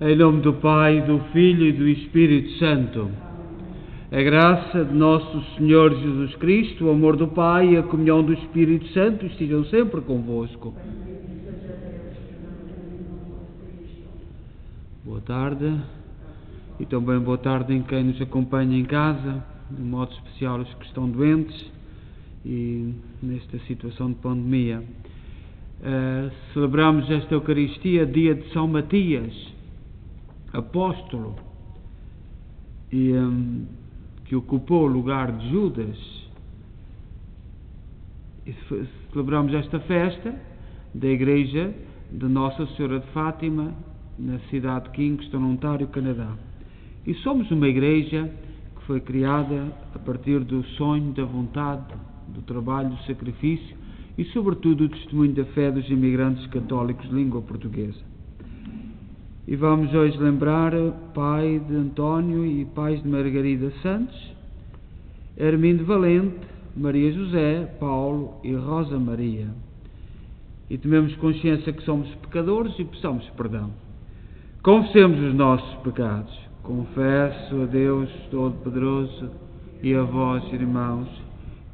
Em nome do Pai, do Filho e do Espírito Santo. A graça de nosso Senhor Jesus Cristo, o amor do Pai e a comunhão do Espírito Santo estejam sempre convosco. Boa tarde e também boa tarde em quem nos acompanha em casa, de modo especial os que estão doentes e nesta situação de pandemia. Celebramos esta Eucaristia, dia de São Matias, apóstolo, e que ocupou o lugar de Judas. E celebramos esta festa da Igreja de Nossa Senhora de Fátima, na cidade de Kingston, Ontário, Canadá. E somos uma igreja que foi criada a partir do sonho, da vontade, do trabalho, do sacrifício e, sobretudo, do testemunho da fé dos imigrantes católicos de língua portuguesa. E vamos hoje lembrar pai de António e pais de Margarida Santos, Hermínio Valente, Maria José, Paulo e Rosa Maria. E tomemos consciência que somos pecadores e peçamos perdão. Confessemos os nossos pecados. Confesso a Deus Todo-Poderoso e a vós, irmãos,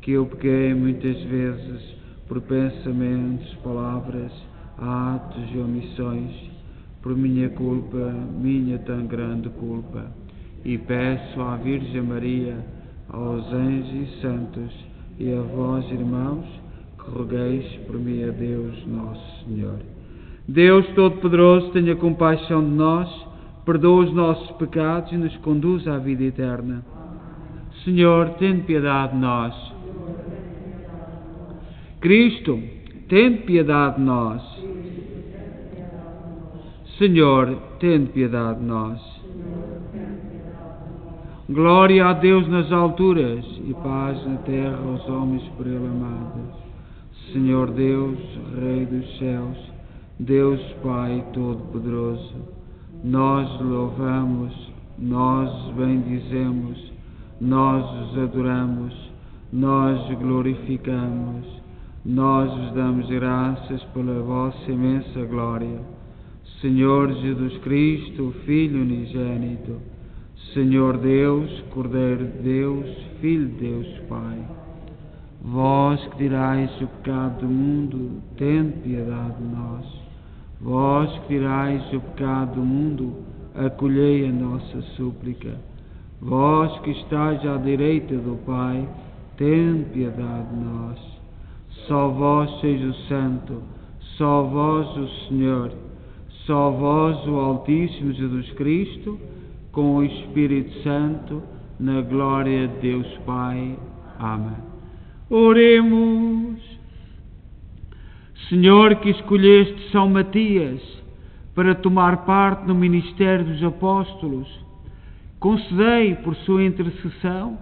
que eu pequei muitas vezes por pensamentos, palavras, atos e omissões, por minha culpa, minha tão grande culpa, e peço à Virgem Maria, aos anjos e santos, e a vós, irmãos, que rogueis por mim a Deus Nosso Senhor. Deus Todo-Poderoso, tenha compaixão de nós, perdoa os nossos pecados e nos conduz à vida eterna. Senhor, tem piedade de nós. Cristo, tem piedade de nós. Senhor, tende piedade de nós. Glória a Deus nas alturas e paz na terra aos homens por Ele amados. Senhor Deus, Rei dos céus, Deus Pai Todo-Poderoso, nós louvamos, nós bendizemos, nós os adoramos, nós os glorificamos, nós vos damos graças pela vossa imensa glória. Senhor Jesus Cristo, Filho unigênito, Senhor Deus, Cordeiro de Deus, Filho de Deus Pai, vós que tirais o pecado do mundo, tende piedade de nós. Vós que tirais o pecado do mundo, acolhei a nossa súplica. Vós que estáis à direita do Pai, tende piedade de nós. Só vós sois o Santo, só vós o Senhor, só vós o Altíssimo Jesus Cristo, com o Espírito Santo, na glória de Deus Pai. Amém. Oremos. Senhor, que escolheste São Matias para tomar parte no ministério dos apóstolos, concedei por sua intercessão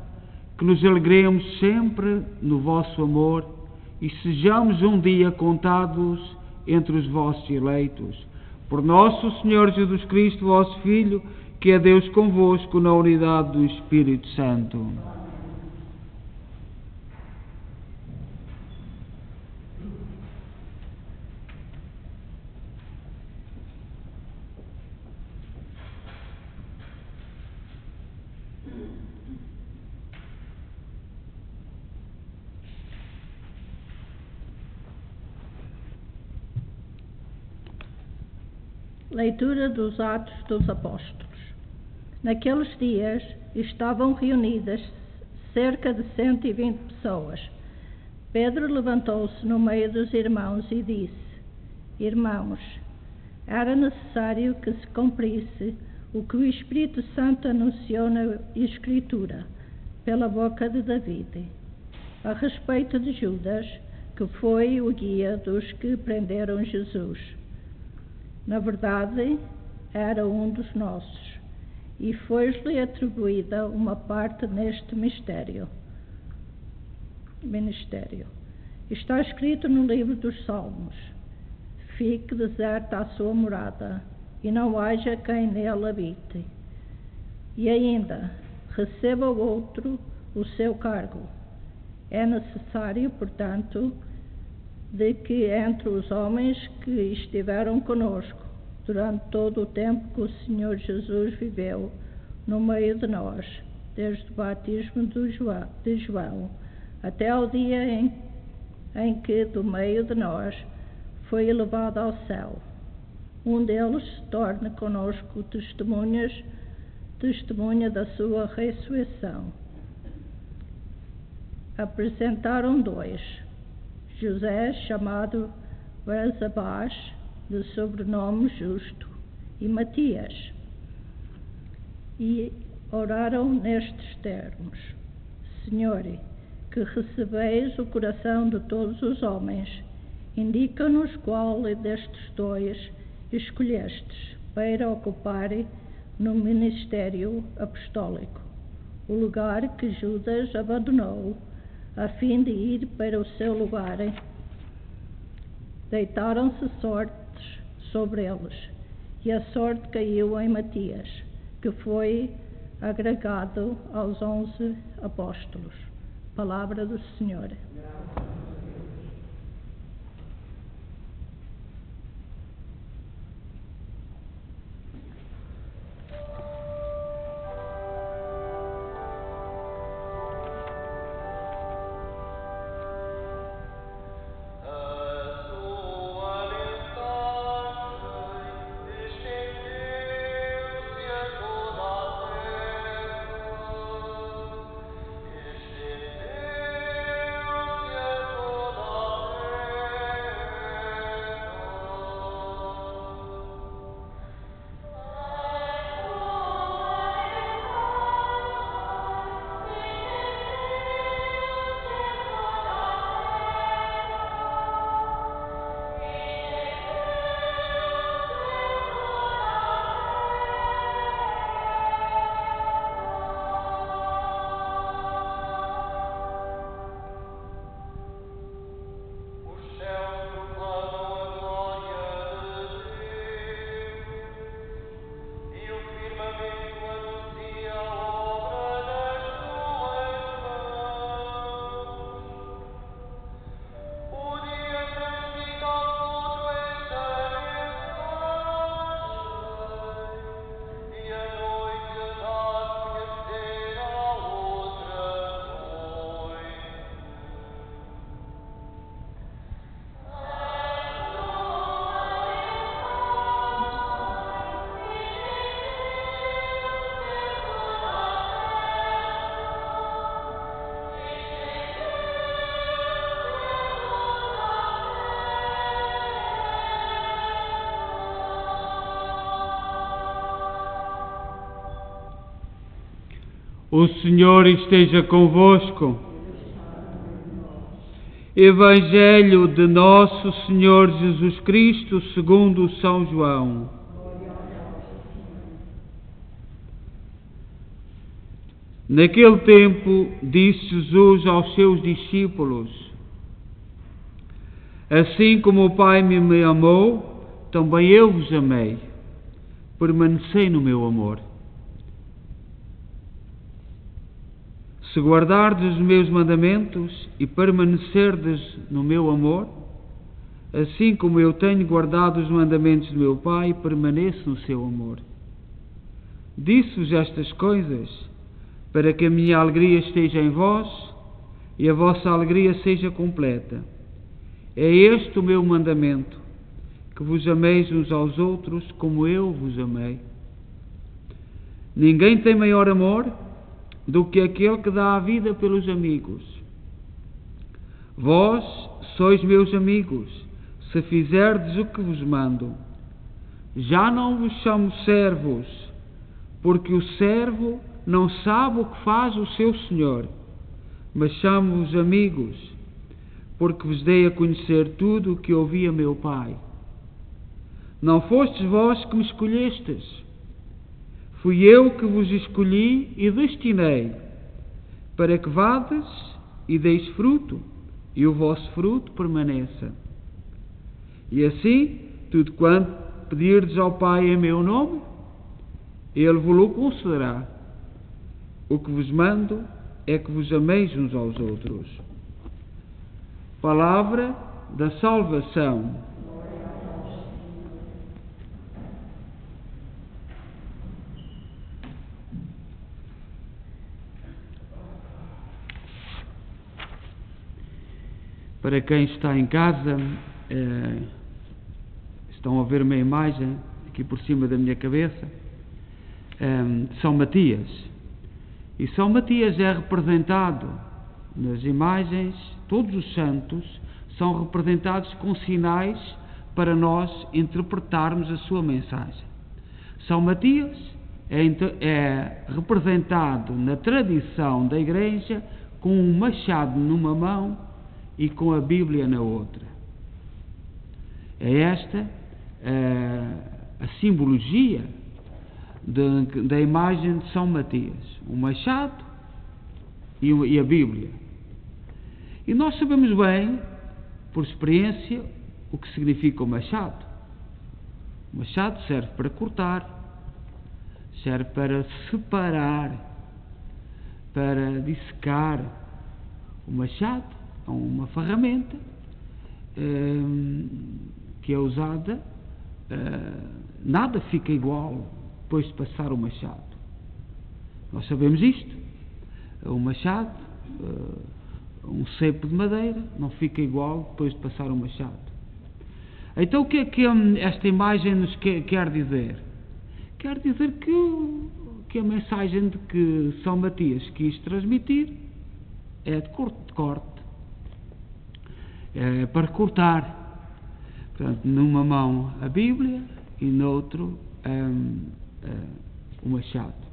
que nos alegremos sempre no vosso amor e sejamos um dia contados entre os vossos eleitos. Por nosso Senhor Jesus Cristo, vosso Filho, que é Deus convosco na unidade do Espírito Santo. Leitura dos Atos dos Apóstolos. Naqueles dias estavam reunidas cerca de 120 pessoas. Pedro levantou-se no meio dos irmãos e disse: Irmãos, era necessário que se cumprisse o que o Espírito Santo anunciou na Escritura, pela boca de David, a respeito de Judas, que foi o guia dos que prenderam Jesus. Na verdade, era um dos nossos, e foi-lhe atribuída uma parte neste ministério. Está escrito no livro dos Salmos: fique deserta a sua morada, e não haja quem nele habite. E ainda, receba o outro o seu cargo. É necessário, portanto, de que entre os homens que estiveram conosco durante todo o tempo que o Senhor Jesus viveu no meio de nós, desde o batismo de João até ao dia em que, do meio de nós, foi elevado ao céu. Um deles se torna conosco testemunha da sua ressurreição. Apresentaram dois, José, chamado Barsabás, de sobrenome Justo, e Matias, e oraram nestes termos: Senhor, que recebeis o coração de todos os homens, indica-nos qual destes dois escolhestes para ocupar no ministério apostólico o lugar que Judas abandonou, a fim de ir para o seu lugar. Deitaram-se sortes sobre eles, e a sorte caiu em Matias, que foi agregado aos 11 apóstolos. Palavra do Senhor. O Senhor esteja convosco. Evangelho de Nosso Senhor Jesus Cristo segundo São João. Naquele tempo disse Jesus aos seus discípulos: Assim como o Pai me amou, também eu vos amei. Permanecei no meu amor. Se guardardes os meus mandamentos e permanecerdes no meu amor, assim como eu tenho guardado os mandamentos do meu Pai, permaneço no seu amor. Disse-vos estas coisas para que a minha alegria esteja em vós e a vossa alegria seja completa. É este o meu mandamento, que vos ameis uns aos outros como eu vos amei. Ninguém tem maior amor do que aquele que dá a vida pelos amigos. Vós sois meus amigos, se fizerdes o que vos mando. Já não vos chamo servos, porque o servo não sabe o que faz o seu senhor, mas chamo-vos amigos, porque vos dei a conhecer tudo o que ouvi a meu Pai. Não fostes vós que me escolhestes, fui eu que vos escolhi e destinei, para que vades e deis fruto, e o vosso fruto permaneça. E assim, tudo quanto pedirdes ao Pai em meu nome, Ele vos-lo concederá. O que vos mando é que vos ameis uns aos outros. Palavra da salvação. Para quem está em casa, estão a ver uma imagem aqui por cima da minha cabeça, São Matias. E São Matias é representado nas imagens, todos os santos são representados com sinais para nós interpretarmos a sua mensagem. São Matias é representado na tradição da Igreja com um machado numa mão e com a Bíblia na outra. É esta a simbologia da imagem de São Matias, o machado e a Bíblia. E nós sabemos bem, por experiência, o que significa o machado. O machado serve para cortar, serve para separar, para dissecar. O machado é uma ferramenta que é usada, nada fica igual depois de passar o machado. Nós sabemos isto. O machado, um cepo de madeira, não fica igual depois de passar o machado. Então o que é que esta imagem nos quer dizer? Quer dizer que a mensagem de que São Matias quis transmitir é de corte. É para cortar. Portanto, numa mão a Bíblia e no outro o machado.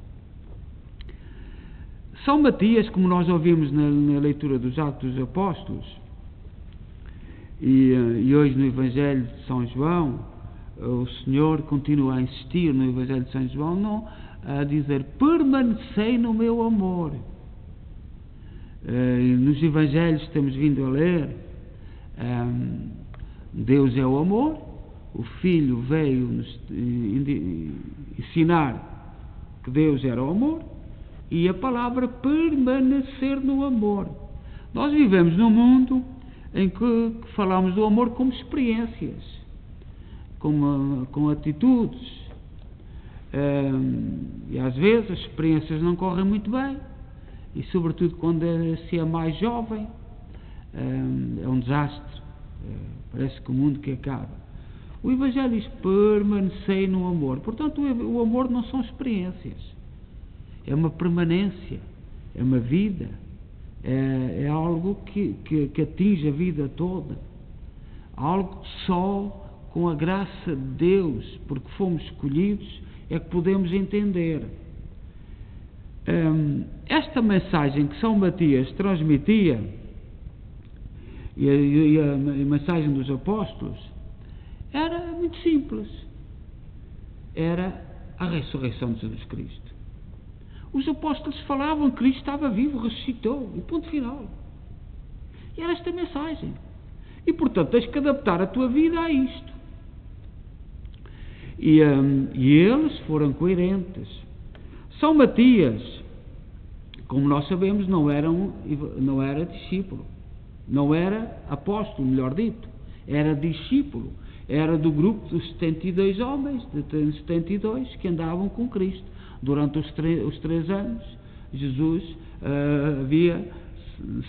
São Matias, como nós ouvimos na leitura dos Atos dos Apóstolos e hoje no Evangelho de São João, o Senhor continua a insistir no Evangelho de São João a dizer: permanecei no meu amor. Nos Evangelhos temos vindo a ler, Deus é o amor, o Filho veio nos ensinar que Deus era o amor, e a palavra permanecer no amor. Nós vivemos num mundo em que falamos do amor como experiências, com atitudes, e às vezes as experiências não correm muito bem, e sobretudo quando se é mais jovem, é um desastre, parece que o mundo que acaba. O Evangelho diz: permanecei no amor. Portanto, o amor não são experiências, é uma permanência, é uma vida, é algo que atinge a vida toda, algo só com a graça de Deus, porque fomos escolhidos, é que podemos entender. Esta mensagem que São Matias transmitia, e a mensagem dos apóstolos, era muito simples. Era a ressurreição de Jesus Cristo. Os apóstolos falavam que Cristo estava vivo, ressuscitou, e ponto final. E era esta mensagem. E portanto tens que adaptar a tua vida a isto. E eles foram coerentes. São Matias, como nós sabemos, não era discípulo, não era apóstolo, melhor dito, era discípulo, era do grupo dos 72 homens, de 72 que andavam com Cristo. Durante os 3 anos, Jesus, havia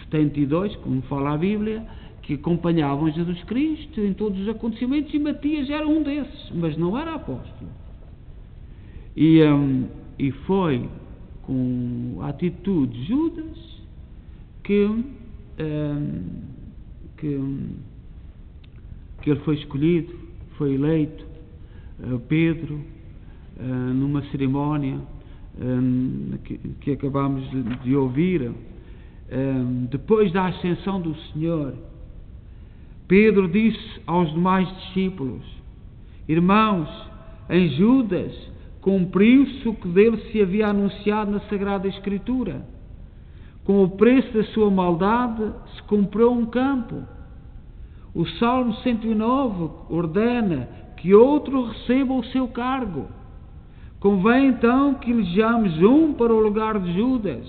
72, como fala a Bíblia, que acompanhavam Jesus Cristo em todos os acontecimentos, e Matias era um desses, mas não era apóstolo. E foi com a atitude de Judas que ele foi escolhido, foi eleito. Pedro, numa cerimónia que acabamos de ouvir, depois da ascensão do Senhor, Pedro disse aos demais discípulos: irmãos, em Judas cumpriu-se o que dele se havia anunciado na Sagrada Escritura. Com o preço da sua maldade se comprou um campo. O Salmo 109 ordena que outro receba o seu cargo. Convém então que elejamos um para o lugar de Judas,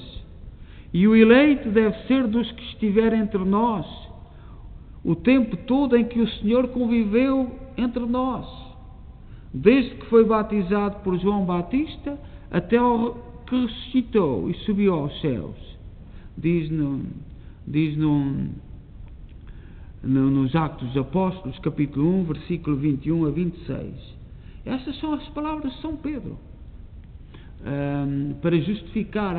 e o eleito deve ser dos que estiverem entre nós, o tempo todo em que o Senhor conviveu entre nós, desde que foi batizado por João Batista até ao que ressuscitou e subiu aos céus. Diz nos Atos dos Apóstolos, capítulo 1, versículo 21 a 26. Estas são as palavras de São Pedro, para justificar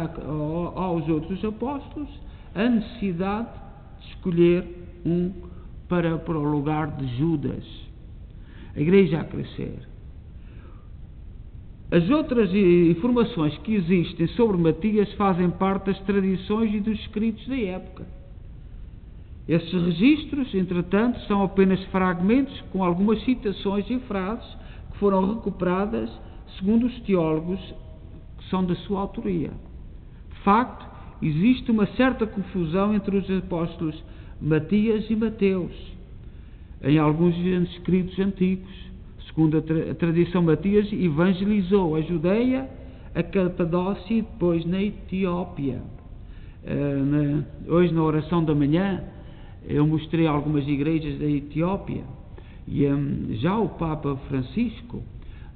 aos outros apóstolos a necessidade de escolher um para o lugar de Judas. A igreja a crescer. As outras informações que existem sobre Matias fazem parte das tradições e dos escritos da época. Esses registros, entretanto, são apenas fragmentos com algumas citações e frases que foram recuperadas segundo os teólogos que são da sua autoria. De facto, existe uma certa confusão entre os apóstolos Matias e Mateus em alguns escritos antigos. Segundo a tradição, Matias evangelizou a Judeia, a Capadócia e depois na Etiópia. Hoje, na oração da manhã, eu mostrei algumas igrejas da Etiópia e já o Papa Francisco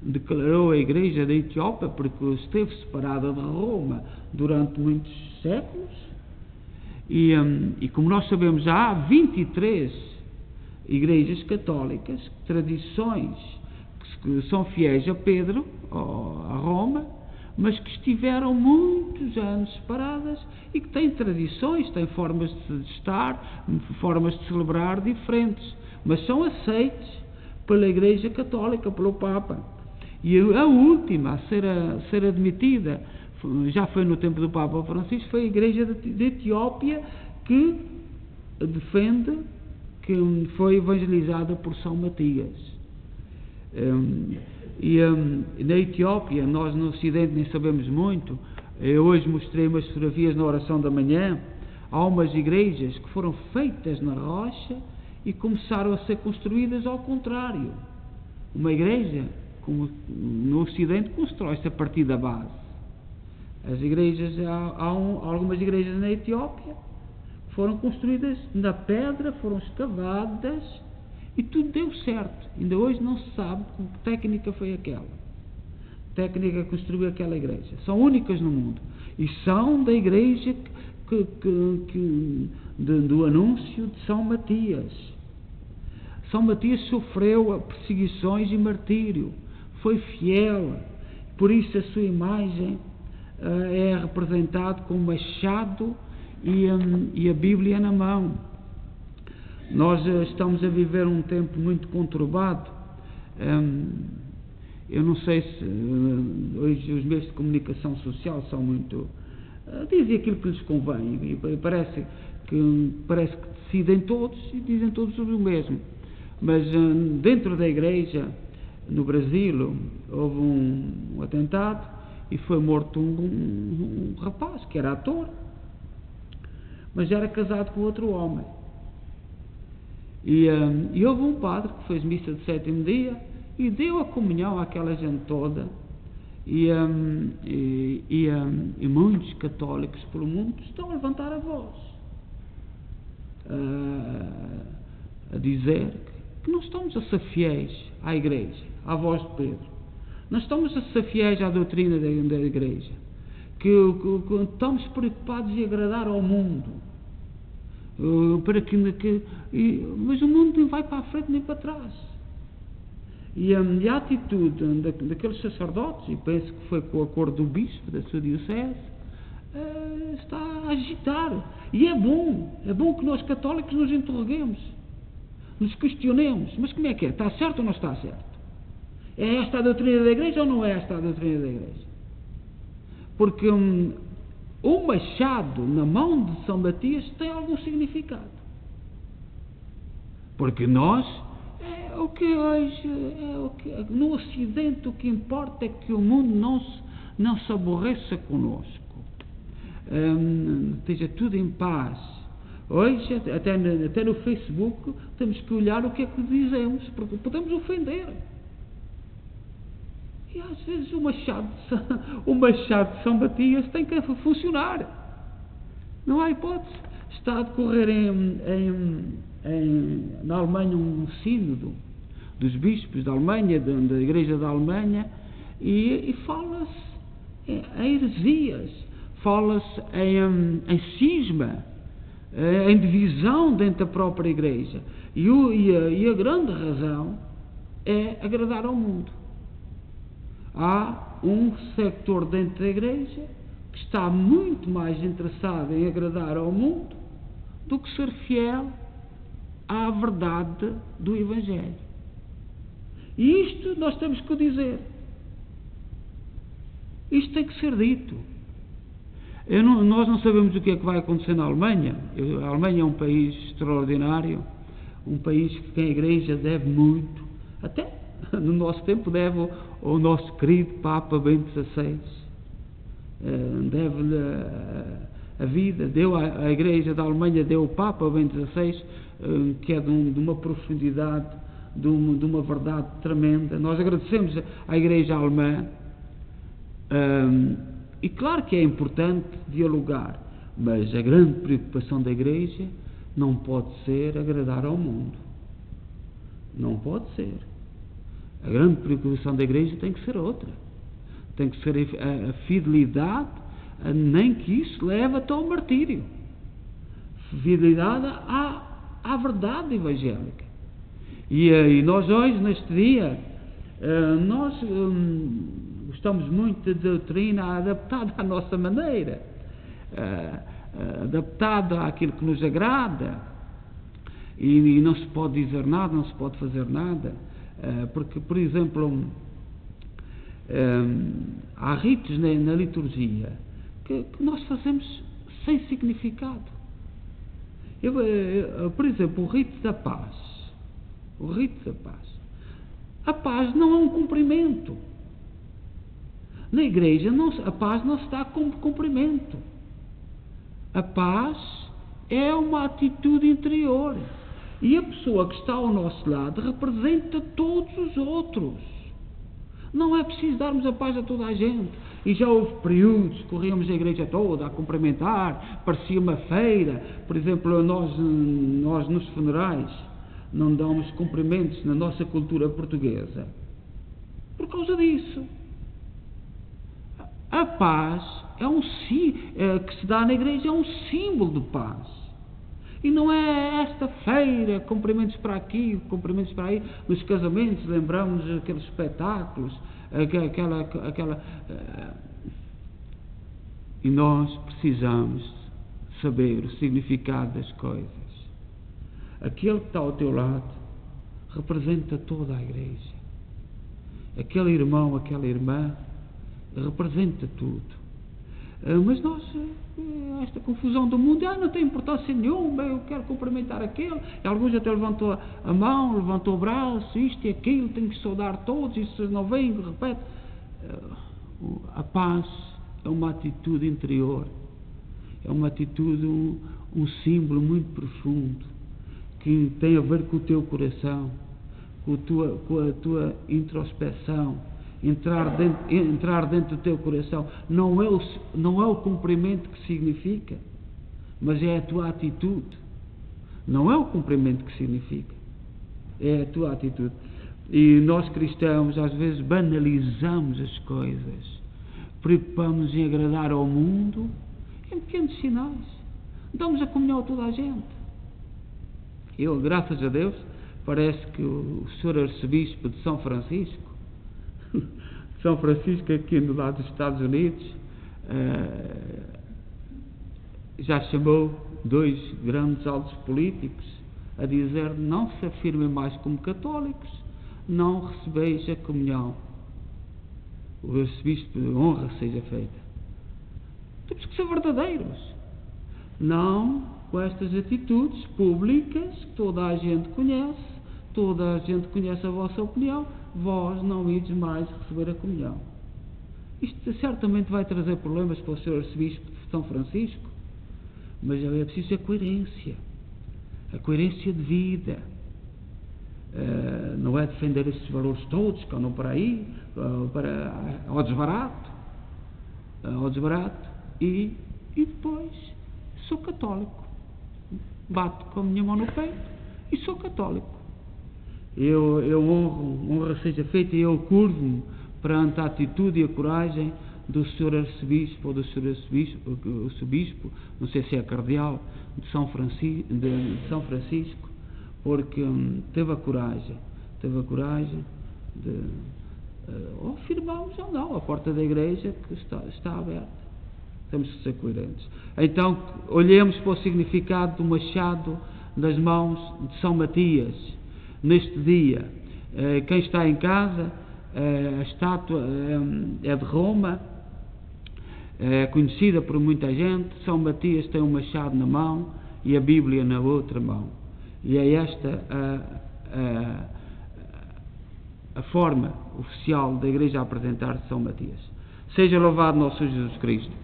declarou a igreja da Etiópia porque esteve separada de Roma durante muitos séculos e como nós sabemos, já há 23 igrejas católicas, tradições que são fiéis a Pedro, a Roma, mas que estiveram muitos anos separadas e que têm tradições, têm formas de estar, formas de celebrar diferentes, mas são aceites pela Igreja Católica, pelo Papa. E a última a ser admitida, já foi no tempo do Papa Francisco, foi a Igreja de Etiópia, que defende que foi evangelizada por São Matias. Na Etiópia, nós no Ocidente nem sabemos muito. Eu hoje mostrei umas fotografias na oração da manhã. Há umas igrejas que foram feitas na rocha e começaram a ser construídas ao contrário. Uma igreja, como no Ocidente, constrói-se a partir da base. As igrejas, há algumas igrejas na Etiópia que foram construídas na pedra, foram escavadas e tudo deu certo. Ainda hoje não se sabe que técnica foi aquela. Técnica que construiu aquela igreja. São únicas no mundo. E são da igreja do anúncio de São Matias. São Matias sofreu perseguições e martírio. Foi fiel. Por isso a sua imagem é representada com um machado e a Bíblia na mão. Nós estamos a viver um tempo muito conturbado. Eu não sei se hoje os meios de comunicação social são muito... dizem aquilo que lhes convém e parece que decidem todos e dizem todos sobre o mesmo. Mas dentro da igreja, no Brasil, houve um atentado e foi morto um rapaz que era ator, mas era casado com outro homem. E houve um padre que fez missa de sétimo dia e deu a comunhão àquela gente toda e muitos católicos pelo mundo estão a levantar a voz a dizer que não estamos a ser fiéis à igreja, à voz de Pedro, não estamos a ser fiéis à doutrina da igreja, que estamos preocupados em agradar ao mundo, mas o mundo nem vai para a frente nem para trás. E a atitude daqueles sacerdotes, e penso que foi com o acordo do bispo da sua diocese, está a agitar. E é bom que nós católicos nos interroguemos, nos questionemos. Mas como é que é? Está certo ou não está certo? É esta a doutrina da igreja ou não é esta a doutrina da igreja? Porque o machado na mão de São Matias tem algum significado. Porque nós, no Ocidente, o que importa é que o mundo não se aborreça conosco. Esteja tudo em paz. Hoje, até no Facebook, temos que olhar o que é que dizemos, porque podemos ofender. E às vezes o machado de São Matias tem que funcionar. Não há hipótese. Está a decorrer na Alemanha um sínodo dos bispos da Alemanha, da Igreja da Alemanha, e fala-se em heresias, fala-se em cisma em divisão dentro da própria igreja. E a grande razão é agradar ao mundo. Há um sector dentro da igreja que está muito mais interessado em agradar ao mundo do que ser fiel à verdade do Evangelho. E isto nós temos que dizer. Isto tem que ser dito. Nós não sabemos o que é que vai acontecer na Alemanha. A Alemanha é um país extraordinário, um país que a igreja deve muito, até no nosso tempo deve ao nosso querido Papa Bento XVI. Deve-lhe a vida, deu à Igreja da Alemanha, deu o Papa Bento XVI, que é de uma profundidade, de uma verdade tremenda. Nós agradecemos à Igreja alemã, e claro que é importante dialogar, mas a grande preocupação da Igreja não pode ser agradar ao mundo. Não pode ser. A grande preocupação da Igreja tem que ser outra. Tem que ser a fidelidade, nem que isso leve até ao martírio. Fidelidade à verdade evangélica. E nós hoje, neste dia, nós gostamos muito de doutrina adaptada à nossa maneira, adaptada àquilo que nos agrada, e não se pode dizer nada, não se pode fazer nada, porque, por exemplo, há ritos na liturgia que nós fazemos sem significado. Por exemplo, o rito da paz. O rito da paz. A paz não é um cumprimento. Na igreja a paz não se dá como cumprimento. A paz é uma atitude interior. E a pessoa que está ao nosso lado representa todos os outros. Não é preciso darmos a paz a toda a gente. E já houve períodos que corríamos a igreja toda a cumprimentar, parecia uma feira. Por exemplo, nós nos funerais não damos cumprimentos na nossa cultura portuguesa por causa disso. A paz que se dá na igreja é um símbolo de paz. E não é esta feira, cumprimentos para aqui, cumprimentos para aí. Nos casamentos lembramos aqueles espetáculos, e nós precisamos saber o significado das coisas. Aquele que está ao teu lado representa toda a igreja. Aquele irmão, aquela irmã representa tudo. Mas nós, esta confusão do mundo, não tem importância nenhuma, eu quero cumprimentar aquele. E alguns até levantou a mão, levantou o braço, isto e aquilo, tenho que saudar todos, e se não vem, repete. A paz é uma atitude interior, é uma atitude, um símbolo muito profundo, que tem a ver com o teu coração, com a tua introspeção. Entrar dentro do teu coração não é o cumprimento que significa, mas é a tua atitude. Não é o cumprimento que significa, é a tua atitude. E nós cristãos às vezes banalizamos as coisas, preocupamos em agradar ao mundo em pequenos sinais. Damos a comunhão a toda a gente. Eu, graças a Deus, parece que o Sr. Arcebispo de São Francisco aqui no lado dos Estados Unidos, já chamou 2 grandes altos políticos a dizer: não se afirmem mais como católicos, não recebeis a comunhão. O arcebispo, honra seja feita. Temos que ser verdadeiros, não com estas atitudes públicas que toda a gente conhece. Toda a gente conhece a vossa opinião, vós não ides mais receber a comunhão. Isto certamente vai trazer problemas para o Sr. Arcebispo de São Francisco, mas é preciso a coerência de vida. Não é defender esses valores todos que andam por aí, ao desbarato, e depois sou católico. Bato com a minha mão no peito e sou católico. Eu honra seja feita, e eu curvo-me perante a atitude e a coragem do Sr. Arcebispo ou do Sr. Arcebispo, não sei se é cardeal, de São Francisco, porque teve a coragem de ou firmamos ou não, a porta da igreja que está aberta. Temos que ser coerentes. Então, olhemos para o significado do machado nas mãos de São Matias, neste dia. Quem está em casa, a estátua é de Roma, é conhecida por muita gente. São Matias tem um machado na mão e a Bíblia na outra mão. E é esta a forma oficial da Igreja a apresentar São Matias. Seja louvado nosso Senhor Jesus Cristo.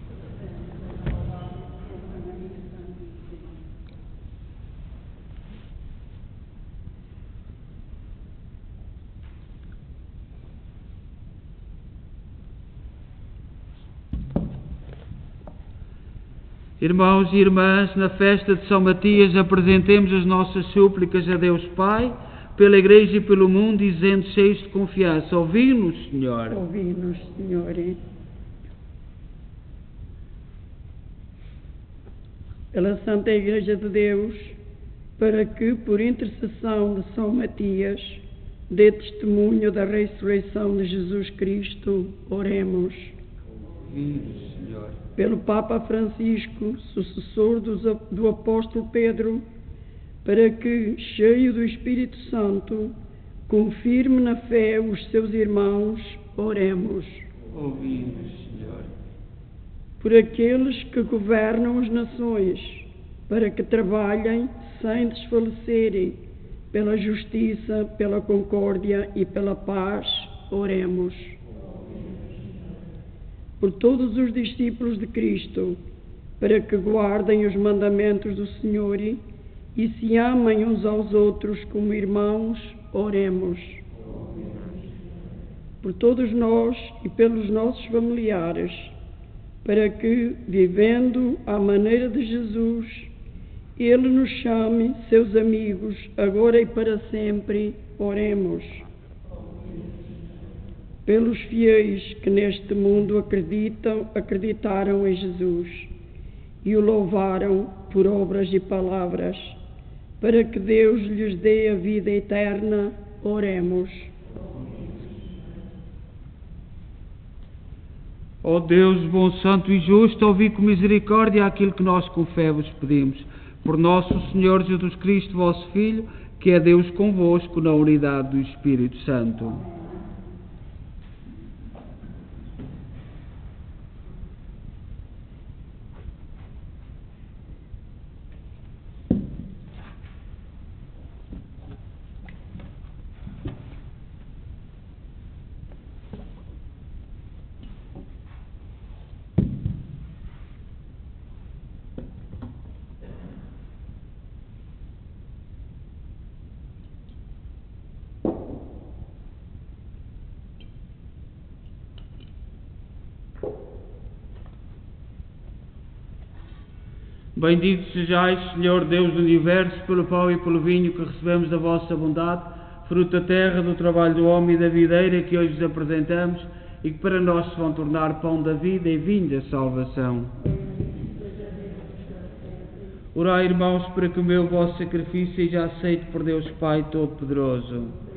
Irmãos e irmãs, na festa de São Matias apresentemos as nossas súplicas a Deus Pai, pela Igreja e pelo mundo, dizendo cheios de confiança: ouvi-nos, Senhor. Ouvi-nos, Senhor. Pela Santa Igreja de Deus, para que, por intercessão de São Matias, dê testemunho da ressurreição de Jesus Cristo, oremos. Ouvi-nos, Senhor. Pelo Papa Francisco, sucessor do apóstolo Pedro, para que, cheio do Espírito Santo, confirme na fé os seus irmãos, oremos. Ouvi-nos, Senhor. Por aqueles que governam as nações, para que trabalhem sem desfalecerem, pela justiça, pela concórdia e pela paz, oremos. Por todos os discípulos de Cristo, para que guardem os mandamentos do Senhor e se amem uns aos outros como irmãos, oremos. Por todos nós e pelos nossos familiares, para que, vivendo à maneira de Jesus, Ele nos chame seus amigos, agora e para sempre, oremos. Pelos fiéis que neste mundo acreditaram em Jesus e o louvaram por obras e palavras, para que Deus lhes dê a vida eterna, oremos. Ó Deus, bom, santo e justo, ouvi com misericórdia aquilo que nós com fé vos pedimos. Por nosso Senhor Jesus Cristo, vosso Filho, que é Deus convosco na unidade do Espírito Santo. Bendito sejais, Senhor Deus do Universo, pelo pão e pelo vinho que recebemos da vossa bondade, fruto da terra, do trabalho do homem e da videira que hoje vos apresentamos e que para nós se vão tornar pão da vida e vinho da salvação. Orai, irmãos, para que o meu vosso sacrifício seja aceito por Deus Pai Todo-Poderoso.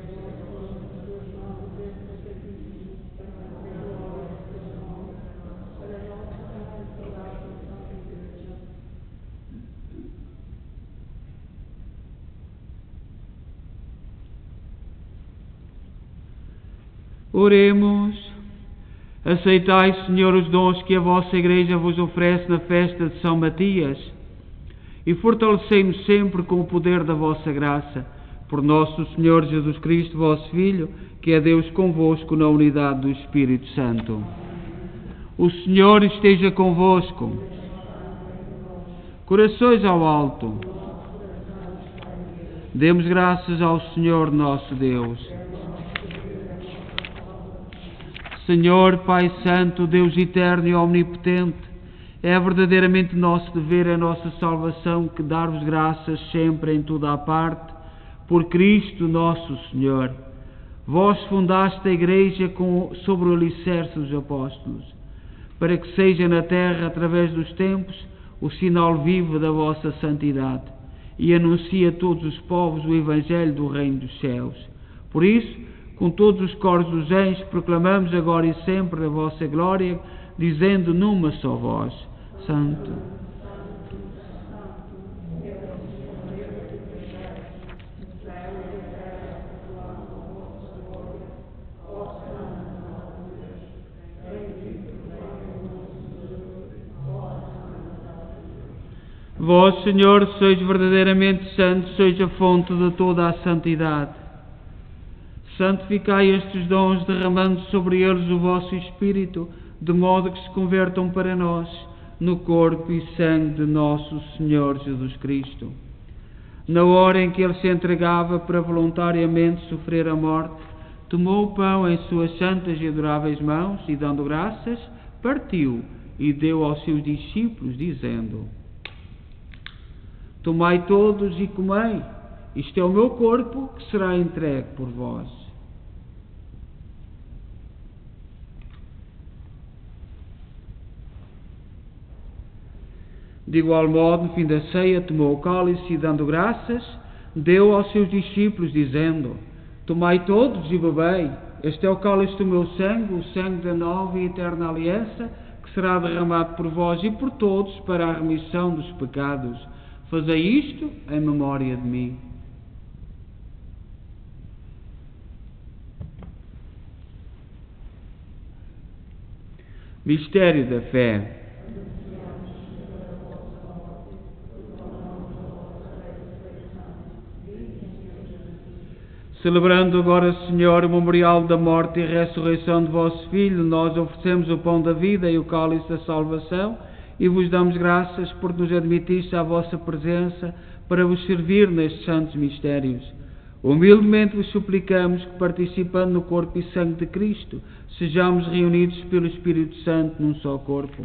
Oremos. Aceitai, Senhor, os dons que a vossa Igreja vos oferece na festa de São Matias e fortalecei-nos sempre com o poder da vossa graça, por nosso Senhor Jesus Cristo, vosso Filho, que é Deus convosco na unidade do Espírito Santo. O Senhor esteja convosco. Corações ao alto. Demos graças ao Senhor nosso Deus. Senhor, Pai Santo, Deus eterno e omnipotente, é verdadeiramente nosso dever, a nossa salvação, que dar-vos graças sempre em toda a parte, por Cristo nosso Senhor. Vós fundaste a Igreja sobre o alicerce dos apóstolos. para que seja na terra, através dos tempos, o sinal vivo da vossa santidade, e anuncie a todos os povos o Evangelho do Reino dos Céus. Por isso, com todos os coros dos anjos, proclamamos agora e sempre a vossa glória, dizendo numa só voz: Santo. Vós, Senhor, sois verdadeiramente santos, sois a fonte de toda a santidade. Santificai estes dons, derramando sobre eles o vosso Espírito, de modo que se convertam para nós no corpo e sangue de nosso Senhor Jesus Cristo. Na hora em que ele se entregava para voluntariamente sofrer a morte, tomou o pão em suas santas e adoráveis mãos e, dando graças, partiu e deu aos seus discípulos, dizendo: Tomai todos e comei, isto é o meu corpo que será entregue por vós. De igual modo, no fim da ceia, tomou o cálice e, dando graças, deu aos seus discípulos, dizendo: Tomai todos e bebei, este é o cálice do meu sangue, o sangue da nova e eterna aliança, que será derramado por vós e por todos para a remissão dos pecados. Fazei isto em memória de mim. Mistério da fé. Celebrando agora, Senhor, o memorial da morte e ressurreição de vosso Filho, nós oferecemos o pão da vida e o cálice da salvação, e vos damos graças por nos admitir à vossa presença para vos servir nestes santos mistérios. Humildemente vos suplicamos que, participando no corpo e sangue de Cristo, sejamos reunidos pelo Espírito Santo num só corpo.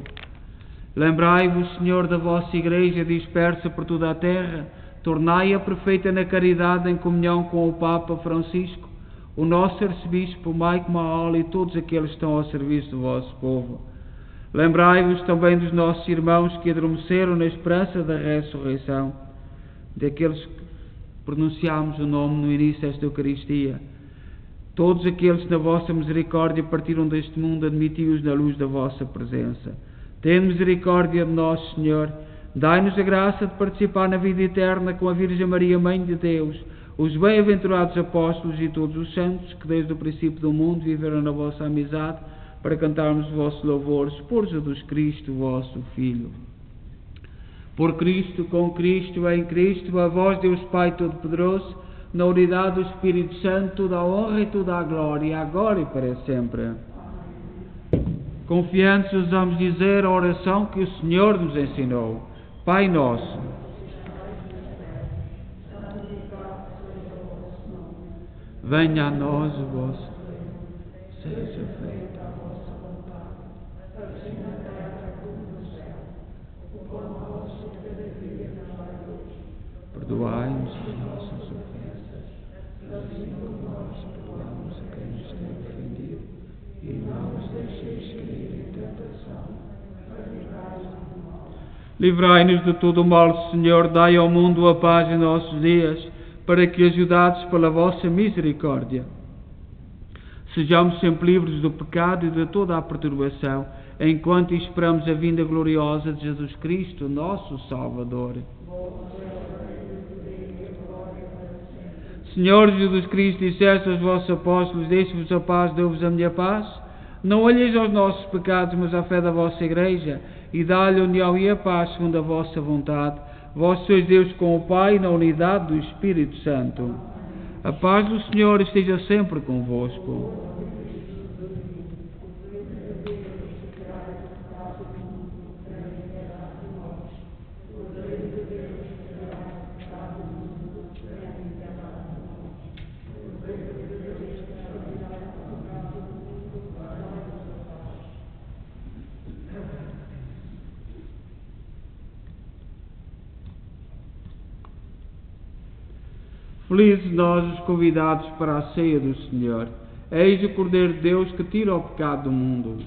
Lembrai-vos, Senhor, da vossa Igreja dispersa por toda a terra, tornai-a perfeita na caridade em comunhão com o Papa Francisco, o nosso Arcebispo Mike Mahal e todos aqueles que estão ao serviço do vosso povo. Lembrai-vos também dos nossos irmãos que adormeceram na esperança da ressurreição, daqueles que pronunciámos o nome no início desta Eucaristia. Todos aqueles que na vossa misericórdia partiram deste mundo, admiti-os na luz da vossa presença. Tende misericórdia de nós, Senhor. Dai-nos a graça de participar na vida eterna com a Virgem Maria, Mãe de Deus, os bem-aventurados apóstolos e todos os santos que desde o princípio do mundo viveram na vossa amizade, para cantarmos os vossos louvores por Jesus Cristo, vosso Filho. Por Cristo, com Cristo, em Cristo, a vós, Deus Pai Todo-Poderoso, na unidade do Espírito Santo, toda a honra e toda a glória, agora e para sempre. Confiantes, ousamos dizer a oração que o Senhor nos ensinou. Pai nosso, venha a nós o vosso reino, seja feita a vossa vontade, assim na terra como no céu. O pão nosso de cada dia nos dai hoje. Perdoai-nos as nossas ofensas, assim como nós perdoamos a quem nos tem ofendido, e não nos deixeis cair em tentação, mas livrai-nos do mal. Livrai-nos de todo o mal, Senhor, dai ao mundo a paz em nossos dias, para que, ajudados pela vossa misericórdia, sejamos sempre livres do pecado e de toda a perturbação, enquanto esperamos a vinda gloriosa de Jesus Cristo, nosso Salvador. Senhor Jesus Cristo, disseste aos vossos apóstolos: deixo-vos a paz, dou-vos a minha paz. Não olheis aos nossos pecados, mas à fé da vossa Igreja, e dá-lhe a união e a paz segundo a vossa vontade. Vós sois Deus com o Pai, na unidade do Espírito Santo. A paz do Senhor esteja sempre convosco. Felizes nós os convidados para a ceia do Senhor. Eis o Cordeiro de Deus que tira o pecado do mundo.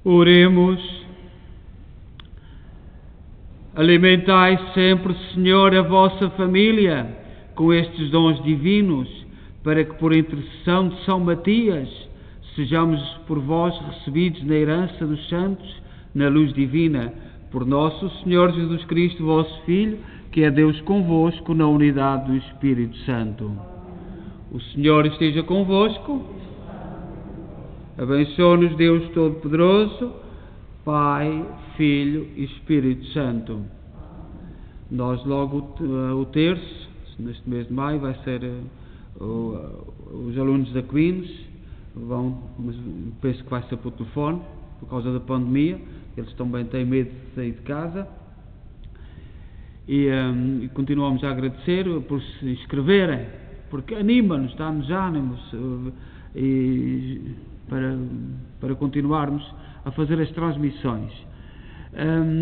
Oremos. Alimentai sempre, Senhor, a vossa família com estes dons divinos, para que, por intercessão de São Matias, sejamos por vós recebidos na herança dos santos, na luz divina, por nosso Senhor Jesus Cristo, vosso Filho, que é Deus convosco, na unidade do Espírito Santo. O Senhor esteja convosco. Abençoe-nos Deus Todo-Poderoso, Pai, Filho e Espírito Santo. Nós logo o terço, neste mês de maio, vai ser os alunos da Queens, mas penso que vai ser por telefone, por causa da pandemia. Eles também têm medo de sair de casa. E continuamos a agradecer por se inscreverem, porque anima-nos, dá-nos ânimos para continuarmos a fazer as transmissões.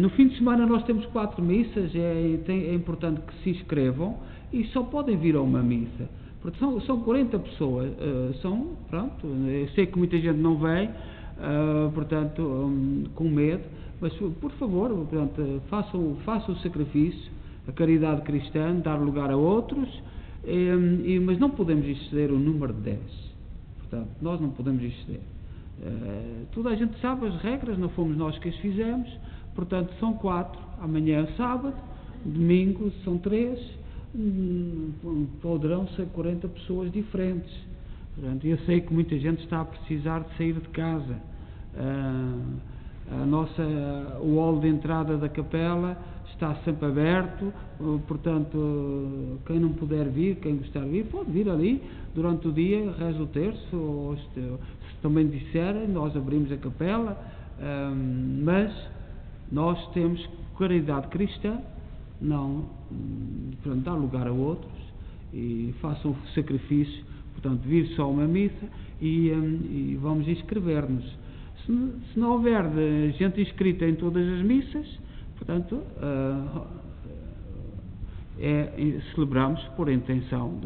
No fim de semana nós temos 4 missas, é importante que se inscrevam, e só podem vir a uma missa, porque são 40 pessoas, eu sei que muita gente não vem, portanto, com medo, mas por favor, portanto, façam o sacrifício, a caridade cristã, dar lugar a outros, mas não podemos exceder o número de 10, portanto, nós não podemos exceder. Toda a gente sabe as regras, não fomos nós que as fizemos, portanto são 4, amanhã é sábado, domingo são 3, poderão ser 40 pessoas diferentes. Portanto, eu sei que muita gente está a precisar de sair de casa. O hall de entrada da capela está sempre aberto, portanto, quem não puder vir, quem gostar de vir, pode vir ali durante o dia, reza o terço, ou se também disserem, nós abrimos a capela, mas nós temos caridade cristã, não dar lugar a outros, e façam o sacrifício, portanto, vir só uma missa e vamos inscrever-nos. Se não houver gente inscrita em todas as missas, portanto, celebramos por intenção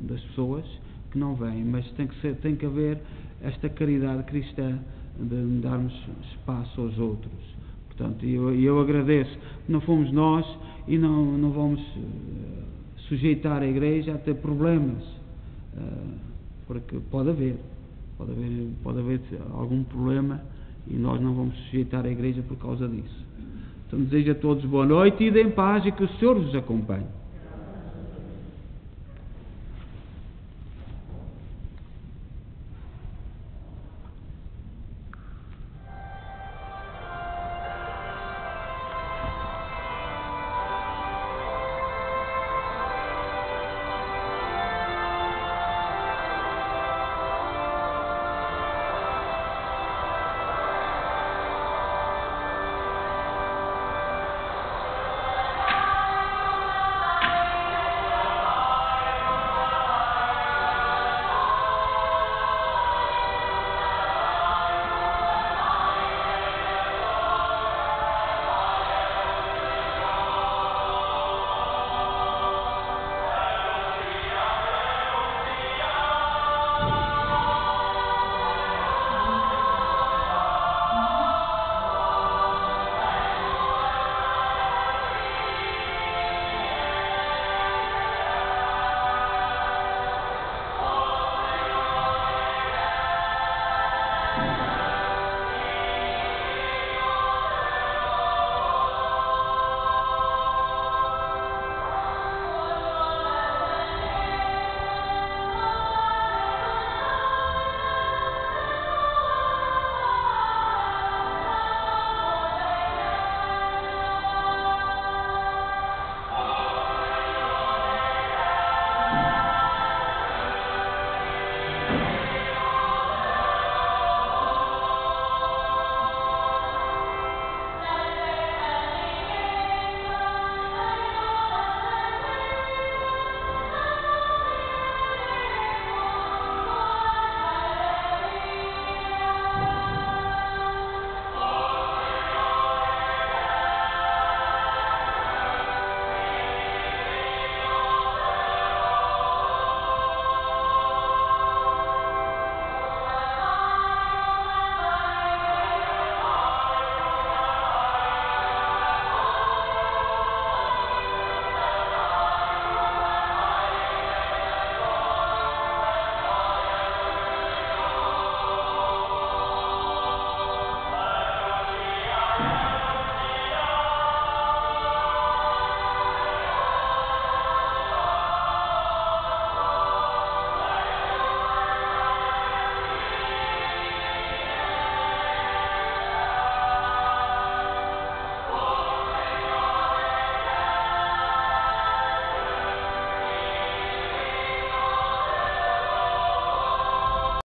das pessoas que não vêm, mas tem que haver esta caridade cristã de darmos espaço aos outros. Portanto, eu agradeço, não fomos nós e não vamos sujeitar a Igreja a ter problemas, porque pode haver algum problema e nós não vamos sujeitar a Igreja por causa disso. Então desejo a todos boa noite e ide em paz e que o Senhor vos acompanhe.